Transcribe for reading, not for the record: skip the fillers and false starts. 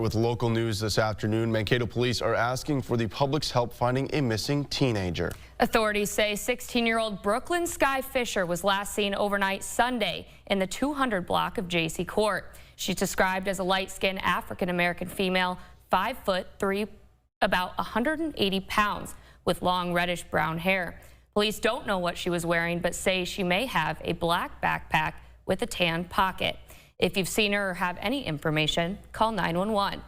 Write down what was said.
With local news this afternoon, Mankato police are asking for the public's help finding a missing teenager. Authorities say 16-year-old Brooklyn Sky Fisher was last seen overnight Sunday in the 200 block of J.C. Court. She's described as a light-skinned African-American female, 5'3", about 180 pounds, with long reddish-brown hair. Police don't know what she was wearing, but say she may have a black backpack with a tan pocket. If you've seen her or have any information, call 911.